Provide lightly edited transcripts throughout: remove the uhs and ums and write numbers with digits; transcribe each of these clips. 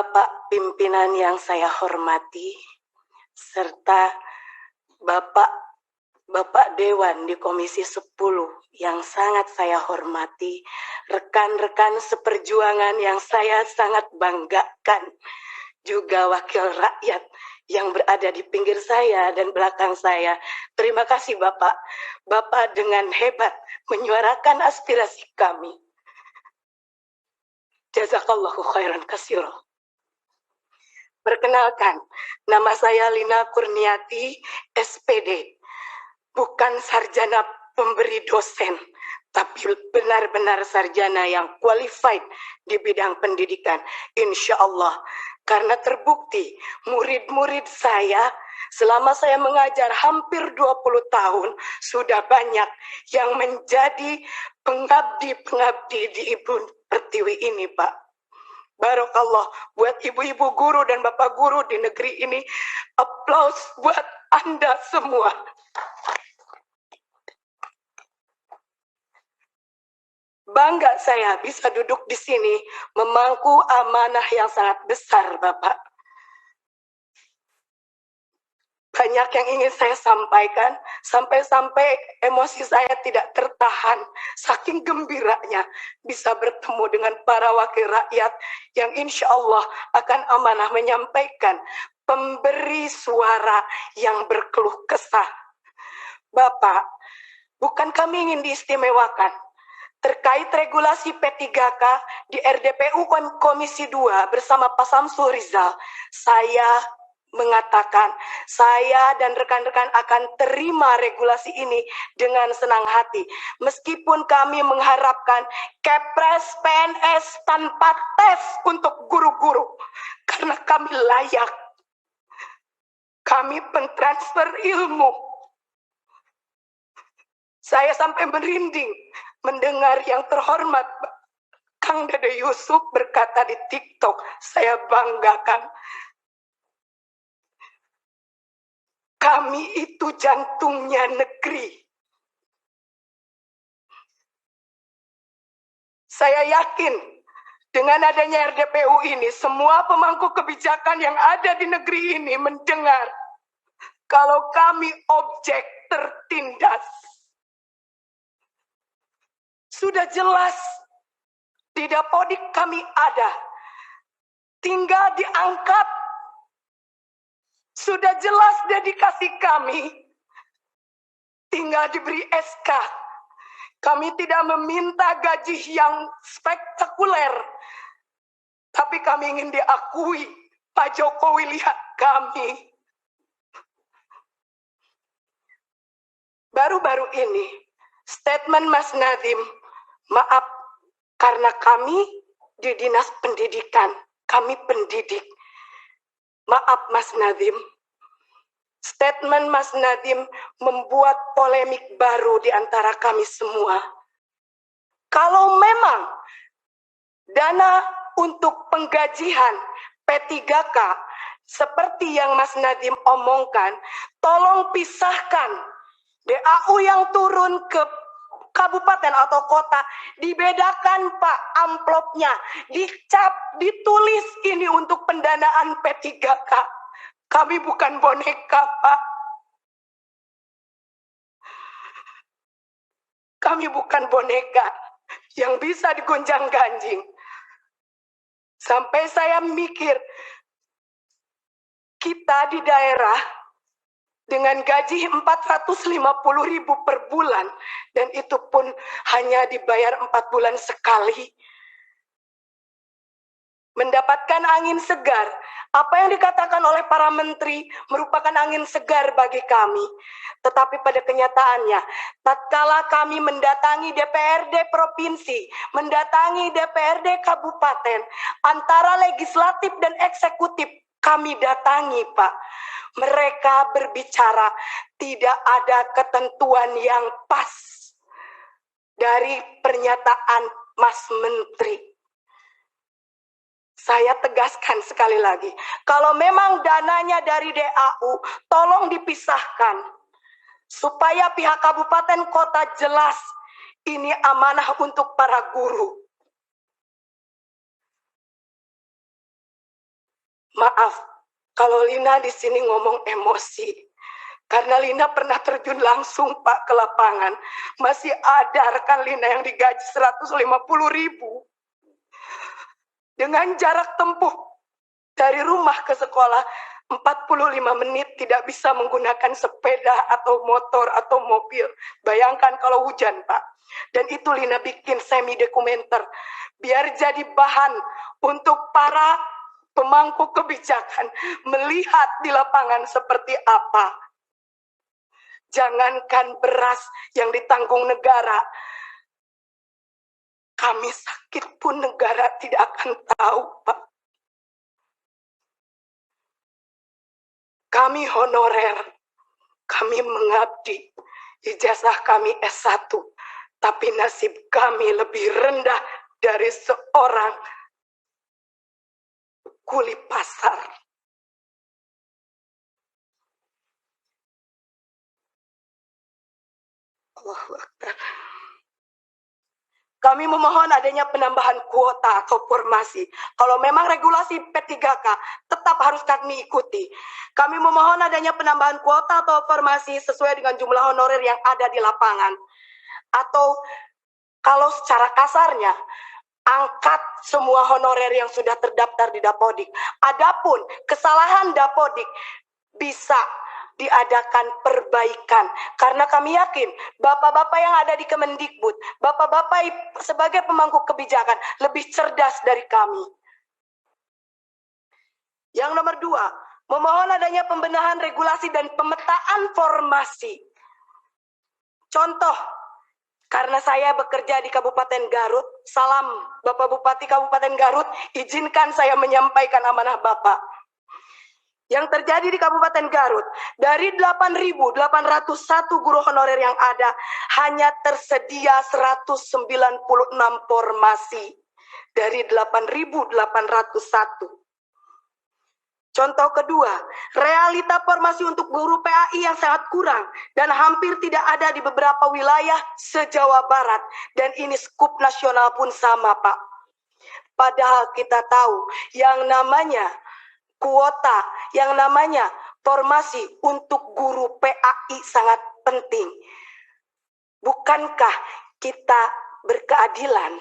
Bapak pimpinan yang saya hormati, serta Bapak Dewan di Komisi 10 yang sangat saya hormati, rekan-rekan seperjuangan yang saya sangat banggakan, juga wakil rakyat yang berada di pinggir saya dan belakang saya. Terima kasih Bapak. Bapak dengan hebat menyuarakan aspirasi kami. Jazakallahu khairan katsira. Perkenalkan, nama saya Lina Kurniati, SPD. Bukan sarjana pemberi dosen, tapi benar-benar sarjana yang qualified di bidang pendidikan. Insya Allah, karena terbukti murid-murid saya selama saya mengajar hampir 20 tahun, sudah banyak yang menjadi pengabdi-pengabdi di Ibu Pertiwi ini, Pak. Barakallah buat ibu-ibu guru dan bapak guru di negeri ini. Aplaus buat Anda semua. Bangga saya bisa duduk di sini memangku amanah yang sangat besar, Bapak. Banyak yang ingin saya sampaikan, sampai-sampai emosi saya tidak tertahan, saking gembiranya bisa bertemu dengan para wakil rakyat yang insya Allah akan amanah menyampaikan pemberi suara yang berkeluh kesah. Bapak, bukan kami ingin diistimewakan. Terkait regulasi P3K di RDPU Komisi 2 bersama Pak Samsul Rizal, saya mengatakan saya dan rekan-rekan akan terima regulasi ini dengan senang hati. Meskipun kami mengharapkan Kepres PNS tanpa tes untuk guru-guru, karena kami layak. Kami pentransfer ilmu. Saya sampai merinding mendengar yang terhormat Kang Dede Yusuf berkata di TikTok, saya banggakan. Kami itu jantungnya negeri. Saya yakin dengan adanya RDPU ini, semua pemangku kebijakan yang ada di negeri ini mendengar kalau kami objek tertindas. Sudah jelas di Dapodik kami ada, tinggal diangkat. Sudah jelas dedikasi kami, tinggal diberi SK. Kami tidak meminta gaji yang spektakuler, tapi kami ingin diakui. Pak Jokowi lihat kami. Baru-baru ini, statement Mas Nadiem, maaf, karena kami di Dinas Pendidikan, kami pendidik. Maaf Mas Nadiem, statement Mas Nadiem membuat polemik baru di antara kami semua. Kalau memang dana untuk penggajian P3K seperti yang Mas Nadiem omongkan, tolong pisahkan DAU yang turun ke kabupaten atau kota, dibedakan Pak amplopnya, dicap, ditulis ini untuk pendanaan P3K. Kami bukan boneka Pak. Kami bukan boneka yang bisa digonjang-ganjing. Sampai saya mikir, kita di daerah dengan gaji 450.000 per bulan, dan itu pun hanya dibayar 4 bulan sekali. Mendapatkan angin segar, apa yang dikatakan oleh para menteri merupakan angin segar bagi kami. Tetapi pada kenyataannya, tatkala kami mendatangi DPRD provinsi, mendatangi DPRD kabupaten, antara legislatif dan eksekutif, kami datangi Pak. Mereka berbicara tidak ada ketentuan yang pas dari pernyataan Mas Menteri. Saya tegaskan sekali lagi, kalau memang dananya dari DAU, tolong dipisahkan. Supaya pihak kabupaten kota jelas, ini amanah untuk para guru. Maaf, kalau Lina di sini ngomong emosi. Karena Lina pernah terjun langsung Pak ke lapangan. Masih ada rekan Lina yang digaji 150.000. Dengan jarak tempuh dari rumah ke sekolah 45 menit tidak bisa menggunakan sepeda atau motor atau mobil. Bayangkan kalau hujan, Pak. Dan itu Lina bikin semi dokumenter biar jadi bahan untuk para pemangku kebijakan melihat di lapangan seperti apa. Jangankan beras yang ditanggung negara, kami sakit pun negara tidak akan tahu, Pak. Kami honorer, kami mengabdi, ijazah kami S1, tapi nasib kami lebih rendah dari seorang kuli pasar. Allahu Akbar. Kami memohon adanya penambahan kuota atau formasi. Kalau memang regulasi P3K tetap harus kami ikuti. Kami memohon adanya penambahan kuota atau formasi sesuai dengan jumlah honorer yang ada di lapangan. Atau kalau secara kasarnya, angkat semua honorer yang sudah terdaftar di Dapodik. Adapun kesalahan Dapodik bisa diadakan perbaikan. Karena kami yakin bapak-bapak yang ada di Kemendikbud, bapak-bapak sebagai pemangku kebijakan lebih cerdas dari kami. Yang nomor 2, memohon adanya pembenahan regulasi dan pemetaan formasi. Contoh, karena saya bekerja di Kabupaten Garut, salam Bapak Bupati Kabupaten Garut, izinkan saya menyampaikan amanah Bapak. Yang terjadi di Kabupaten Garut, dari 8.801 guru honorer yang ada, hanya tersedia 196 formasi dari 8.801. Contoh kedua, realita formasi untuk guru PAI yang sangat kurang dan hampir tidak ada di beberapa wilayah se-Jawa Barat. Dan ini skup nasional pun sama, Pak. Padahal kita tahu yang namanya kuota, yang namanya formasi untuk guru PAI sangat penting. Bukankah kita berkeadilan?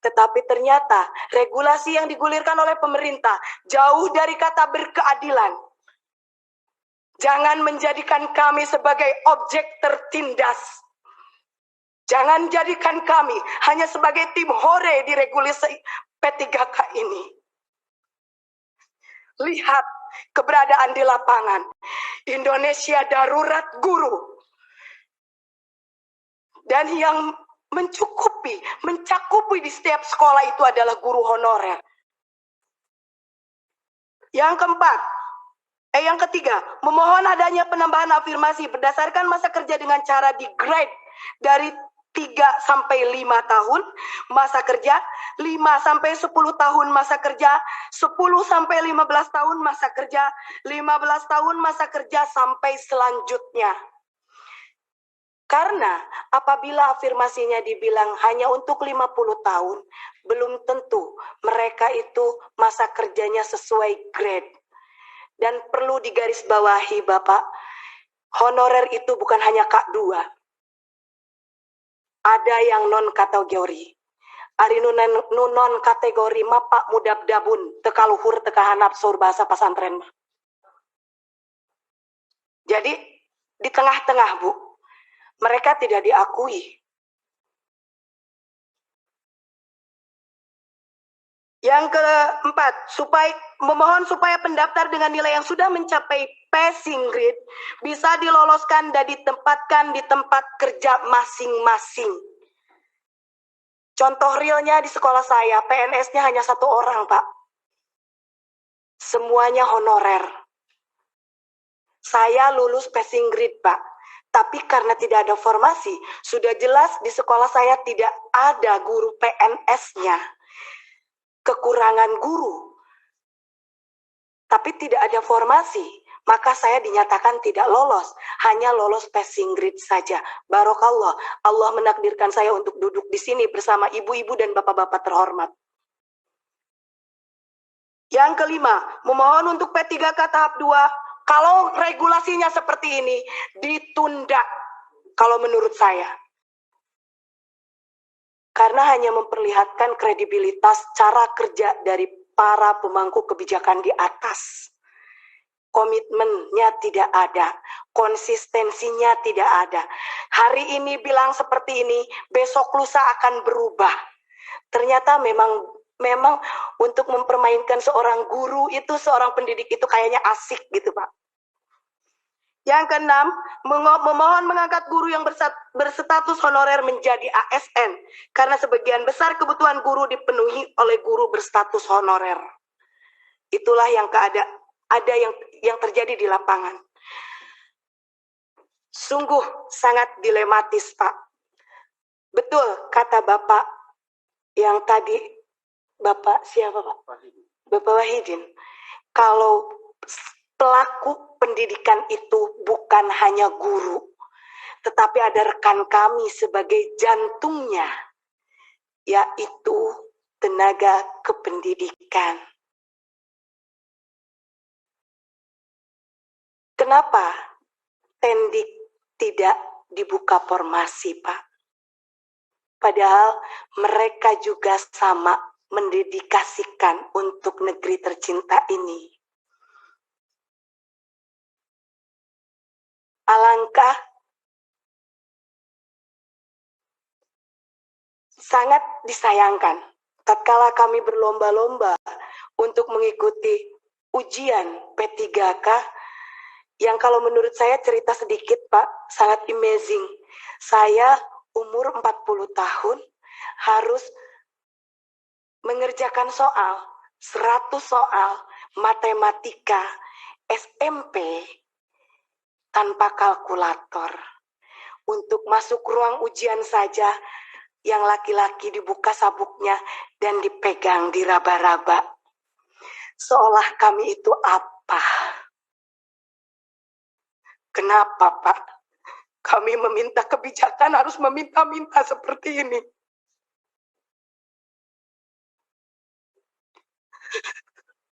Tetapi ternyata regulasi yang digulirkan oleh pemerintah jauh dari kata berkeadilan. Jangan menjadikan kami sebagai objek tertindas. Jangan jadikan kami hanya sebagai tim hore di regulasi P3K ini. Lihat keberadaan di lapangan. Indonesia darurat guru. Dan yang mencakupi di setiap sekolah itu adalah guru honorer. Yang ketiga, memohon adanya penambahan afirmasi berdasarkan masa kerja dengan cara di grade dari 3 sampai 5 tahun masa kerja, 5 sampai 10 tahun masa kerja, 10 sampai 15 tahun masa kerja, 15 tahun masa kerja sampai selanjutnya. Karena apabila afirmasinya dibilang hanya untuk 50 tahun, belum tentu mereka itu masa kerjanya sesuai grade. Dan perlu digarisbawahi Bapak, honorer itu bukan hanya K2. Ada yang non-kategori. Ari non kategori mapak mudab dabun, tekaluhur tekahanap sur bahasa pasantren. Jadi di tengah-tengah Bu, mereka tidak diakui. Yang keempat, memohon supaya pendaftar dengan nilai yang sudah mencapai passing grade bisa diloloskan dan ditempatkan di tempat kerja masing-masing. Contoh realnya di sekolah saya, PNS-nya hanya 1 orang, Pak. Semuanya honorer. Saya lulus passing grade, Pak. Tapi karena tidak ada formasi, sudah jelas di sekolah saya tidak ada guru PNS-nya. Kekurangan guru, tapi tidak ada formasi, maka saya dinyatakan tidak lolos, hanya lolos passing grade saja. Barokallah, Allah menakdirkan saya untuk duduk di sini bersama ibu-ibu dan bapak-bapak terhormat. Yang kelima, memohon untuk P3K tahap 2, kalau regulasinya seperti ini, ditunda kalau menurut saya. Karena hanya memperlihatkan kredibilitas cara kerja dari para pemangku kebijakan di atas. Komitmennya tidak ada, konsistensinya tidak ada. Hari ini bilang seperti ini, besok lusa akan berubah. Ternyata memang untuk mempermainkan seorang guru itu, seorang pendidik itu kayaknya asik gitu, Pak. Yang keenam, memohon mengangkat guru yang berstatus honorer menjadi ASN, karena sebagian besar kebutuhan guru dipenuhi oleh guru berstatus honorer. Itulah yang ada yang terjadi di lapangan. Sungguh sangat dilematis, Pak. Betul kata Bapak yang tadi, Bapak siapa, Pak? Bapak Wahidin. Kalau pelaku pendidikan itu bukan hanya guru, tetapi ada rekan kami sebagai jantungnya, yaitu tenaga kependidikan. Kenapa Tendik tidak dibuka formasi, Pak? Padahal mereka juga sama mendedikasikan untuk negeri tercinta ini. Alangkah sangat disayangkan tatkala kami berlomba-lomba untuk mengikuti ujian P3K yang kalau menurut saya cerita sedikit, Pak, sangat amazing. Saya umur 40 tahun harus mengerjakan soal 100 soal matematika SMP tanpa kalkulator. Untuk masuk ruang ujian saja, yang laki-laki dibuka sabuknya dan dipegang diraba-raba. Seolah kami itu apa? Kenapa, Pak? Kami meminta kebijakan harus meminta-minta seperti ini.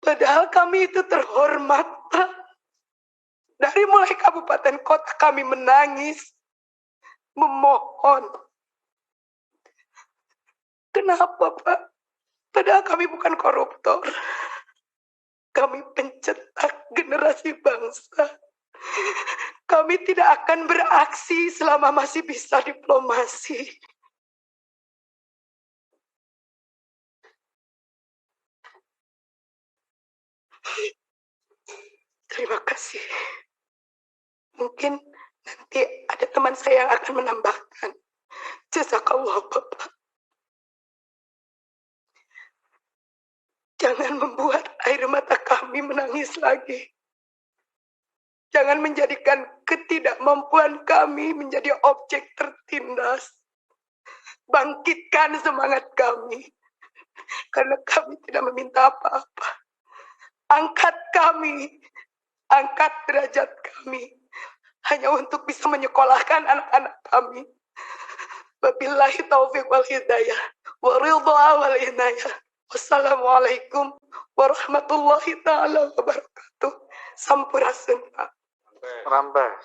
Padahal kami itu terhormat, Pak. Dari mulai kabupaten kota kami menangis, memohon. Kenapa, Pak? Padahal kami bukan koruptor. Kami pencetak generasi bangsa. Kami tidak akan beraksi selama masih bisa diplomasi. Terima kasih. Mungkin nanti ada teman saya yang akan menambahkan. Jazakallah, Bapak. Jangan membuat air mata kami menangis lagi. Jangan menjadikan ketidakmampuan kami menjadi objek tertindas. Bangkitkan semangat kami. Karena kami tidak meminta apa-apa. Angkat kami. Angkat derajat kami. Hanya untuk bisa menyekolahkan anak-anak kami. Wabillahi taufiq wal hidayah. Wa ridha wal inayah. Wassalamualaikum warahmatullahi ta'ala wabarakatuh. Sampurasun, Pak. Rambas.